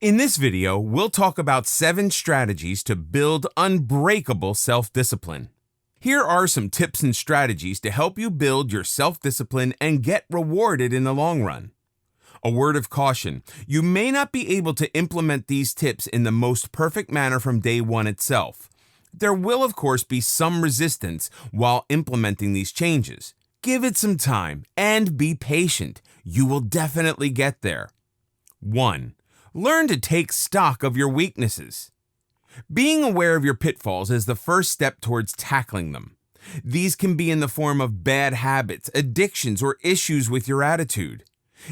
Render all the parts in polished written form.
In this video, we'll talk about 7 strategies to build unbreakable self-discipline. Here are some tips and strategies to help you build your self-discipline and get rewarded in the long run. A word of caution, you may not be able to implement these tips in the most perfect manner from day one itself. There will, of course, be some resistance while implementing these changes. Give it some time and be patient. You will definitely get there. 1. Learn to take stock of your weaknesses. Being aware of your pitfalls is the first step towards tackling them. These can be in the form of bad habits, addictions, or issues with your attitude.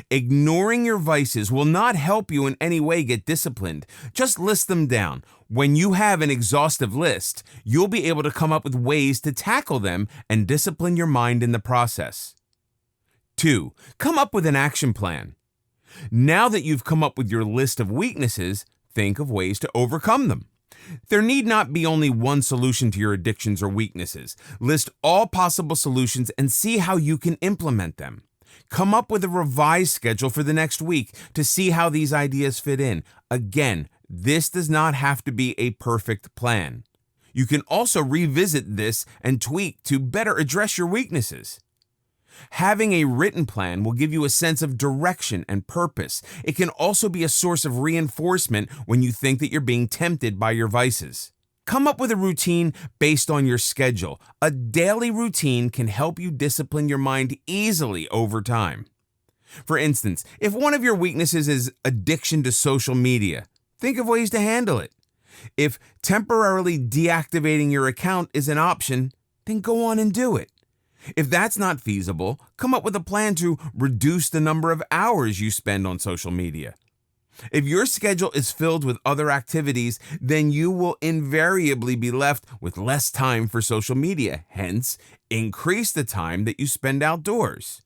Ignoring your vices will not help you in any way get disciplined. Just list them down. When you have an exhaustive list, you'll be able to come up with ways to tackle them and discipline your mind in the process. 2. Come up with an action plan. Now that you've come up with your list of weaknesses, think of ways to overcome them. There need not be only one solution to your addictions or weaknesses. List all possible solutions and see how you can implement them. Come up with a revised schedule for the next week to see how these ideas fit in. Again, this does not have to be a perfect plan. You can also revisit this and tweak to better address your weaknesses. Having a written plan will give you a sense of direction and purpose. It can also be a source of reinforcement when you think that you're being tempted by your vices. Come up with a routine based on your schedule. A daily routine can help you discipline your mind easily over time. For instance, if one of your weaknesses is addiction to social media, think of ways to handle it. If temporarily deactivating your account is an option, then go on and do it. If that's not feasible, come up with a plan to reduce the number of hours you spend on social media. If your schedule is filled with other activities, then you will invariably be left with less time for social media. Hence, increase the time that you spend outdoors.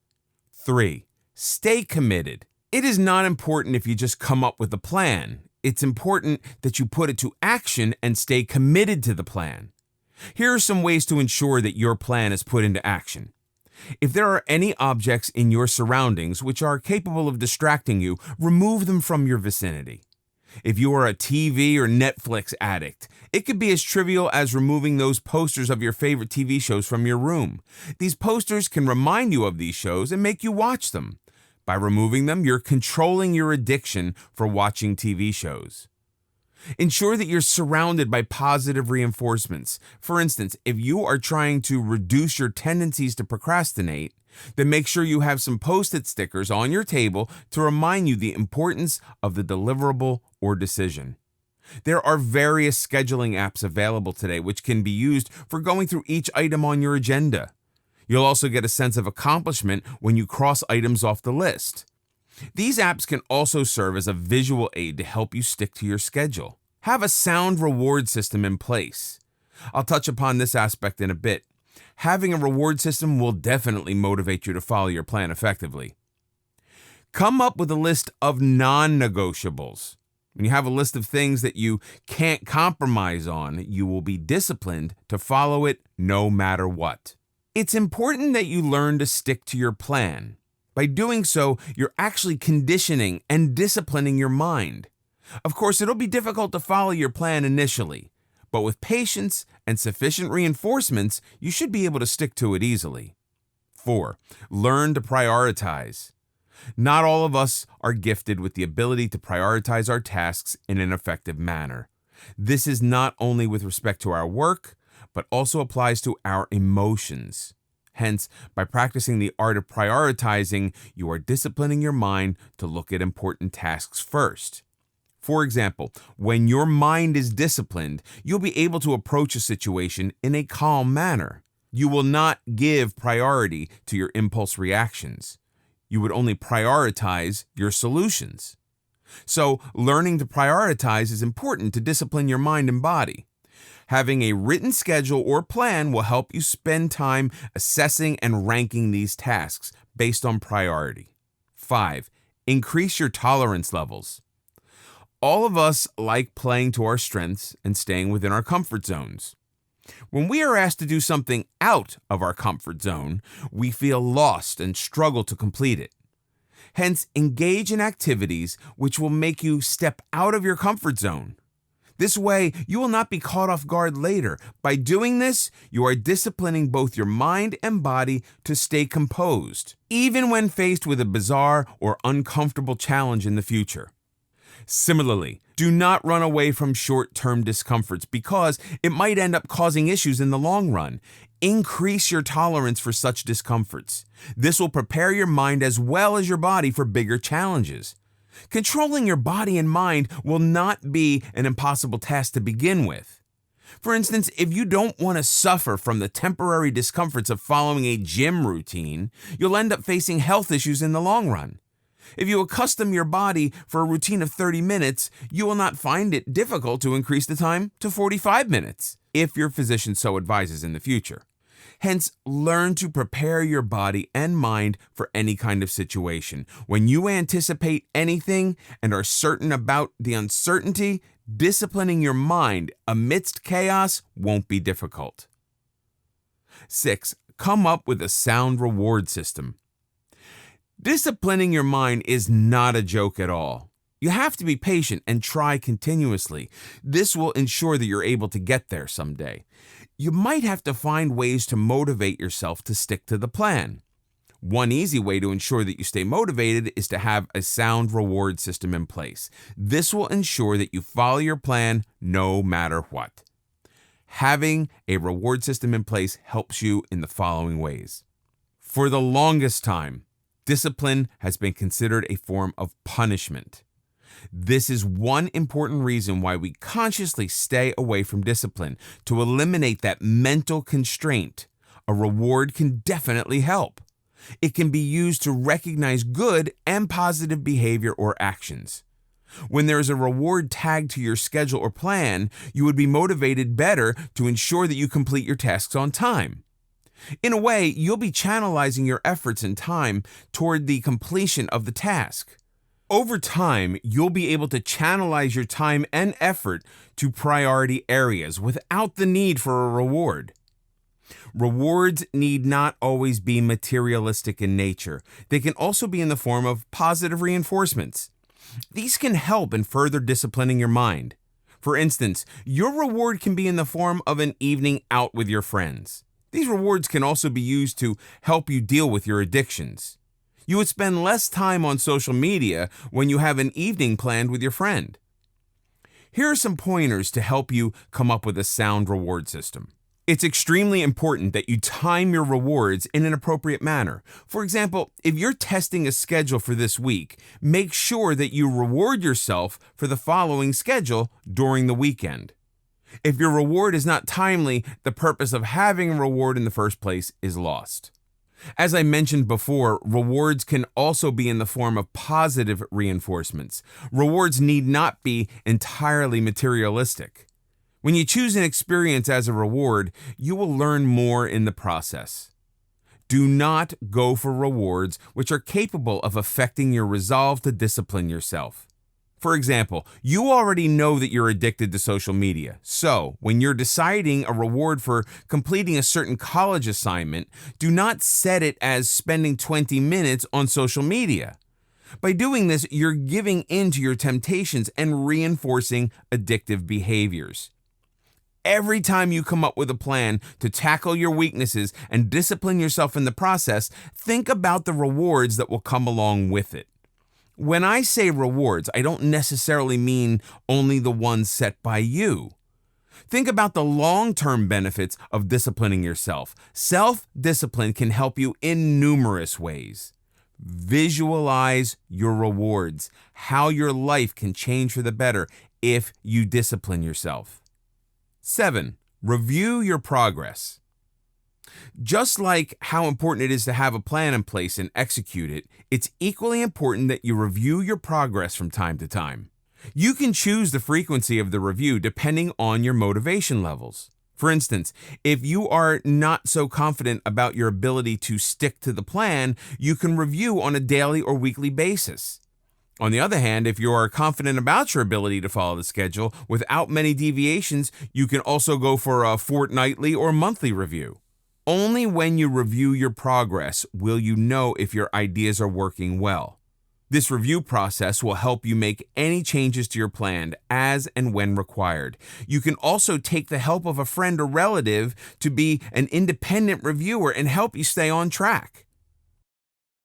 3. Stay committed. It is not important if you just come up with a plan. It's important that you put it to action and stay committed to the plan. Here are some ways to ensure that your plan is put into action. If there are any objects in your surroundings which are capable of distracting you, remove them from your vicinity. If you are a TV or Netflix addict, it could be as trivial as removing those posters of your favorite TV shows from your room. These posters can remind you of these shows and make you watch them. By removing them, you're controlling your addiction for watching TV shows. Ensure that you're surrounded by positive reinforcements. For instance, if you are trying to reduce your tendencies to procrastinate, then make sure you have some Post-it stickers on your table to remind you the importance of the deliverable or decision. There are various scheduling apps available today which can be used for going through each item on your agenda. You'll also get a sense of accomplishment when you cross items off the list. These apps can also serve as a visual aid to help you stick to your schedule. Have a sound reward system in place. I'll touch upon this aspect in a bit. Having a reward system will definitely motivate you to follow your plan effectively. Come up with a list of non-negotiables. When you have a list of things that you can't compromise on, you will be disciplined to follow it no matter what. It's important that you learn to stick to your plan. By doing so, you're actually conditioning and disciplining your mind. Of course, it'll be difficult to follow your plan initially, but with patience and sufficient reinforcements, you should be able to stick to it easily. 4. Learn to prioritize. Not all of us are gifted with the ability to prioritize our tasks in an effective manner. This is not only with respect to our work, but also applies to our emotions. Hence, by practicing the art of prioritizing, you are disciplining your mind to look at important tasks first. For example, when your mind is disciplined, you'll be able to approach a situation in a calm manner. You will not give priority to your impulse reactions. You would only prioritize your solutions. So, learning to prioritize is important to discipline your mind and body. Having a written schedule or plan will help you spend time assessing and ranking these tasks based on priority. 5. Increase your tolerance levels. All of us like playing to our strengths and staying within our comfort zones. When we are asked to do something out of our comfort zone, we feel lost and struggle to complete it. Hence, engage in activities which will make you step out of your comfort zone. This way, you will not be caught off guard later. By doing this, you are disciplining both your mind and body to stay composed, even when faced with a bizarre or uncomfortable challenge in the future. Similarly, do not run away from short-term discomforts because it might end up causing issues in the long run. Increase your tolerance for such discomforts. This will prepare your mind as well as your body for bigger challenges. Controlling your body and mind will not be an impossible task to begin with. For instance, if you don't want to suffer from the temporary discomforts of following a gym routine, you'll end up facing health issues in the long run. If you accustom your body for a routine of 30 minutes, you will not find it difficult to increase the time to 45 minutes, if your physician so advises in the future. Hence, learn to prepare your body and mind for any kind of situation. When you anticipate anything and are certain about the uncertainty, disciplining your mind amidst chaos won't be difficult. 6. Come up with a sound reward system. Disciplining your mind is not a joke at all. You have to be patient and try continuously. This will ensure that you're able to get there someday. You might have to find ways to motivate yourself to stick to the plan. One easy way to ensure that you stay motivated is to have a sound reward system in place. This will ensure that you follow your plan no matter what. Having a reward system in place helps you in the following ways. For the longest time, discipline has been considered a form of punishment. This is one important reason why we consciously stay away from discipline, to eliminate that mental constraint. A reward can definitely help. It can be used to recognize good and positive behavior or actions. When there is a reward tagged to your schedule or plan, you would be motivated better to ensure that you complete your tasks on time. In a way, you'll be channelizing your efforts and time toward the completion of the task. Over time, you'll be able to channelize your time and effort to priority areas without the need for a reward. Rewards need not always be materialistic in nature. They can also be in the form of positive reinforcements. These can help in further disciplining your mind. For instance, your reward can be in the form of an evening out with your friends. These rewards can also be used to help you deal with your addictions. You would spend less time on social media when you have an evening planned with your friend. Here are some pointers to help you come up with a sound reward system. It's extremely important that you time your rewards in an appropriate manner. For example, if you're testing a schedule for this week, make sure that you reward yourself for the following schedule during the weekend. If your reward is not timely, the purpose of having a reward in the first place is lost. As I mentioned before, rewards can also be in the form of positive reinforcements. Rewards need not be entirely materialistic. When you choose an experience as a reward, you will learn more in the process. Do not go for rewards which are capable of affecting your resolve to discipline yourself. For example, you already know that you're addicted to social media. So, when you're deciding a reward for completing a certain college assignment, do not set it as spending 20 minutes on social media. By doing this, you're giving in to your temptations and reinforcing addictive behaviors. Every time you come up with a plan to tackle your weaknesses and discipline yourself in the process, think about the rewards that will come along with it. When I say rewards, I don't necessarily mean only the ones set by you. Think about the long-term benefits of disciplining yourself. Self-discipline can help you in numerous ways. Visualize your rewards, how your life can change for the better if you discipline yourself. 7. Review your progress. Just like how important it is to have a plan in place and execute it, it's equally important that you review your progress from time to time. You can choose the frequency of the review depending on your motivation levels. For instance, if you are not so confident about your ability to stick to the plan, you can review on a daily or weekly basis. On the other hand, if you are confident about your ability to follow the schedule without many deviations, you can also go for a fortnightly or monthly review. Only when you review your progress will you know if your ideas are working well. This review process will help you make any changes to your plan as and when required. You can also take the help of a friend or relative to be an independent reviewer and help you stay on track.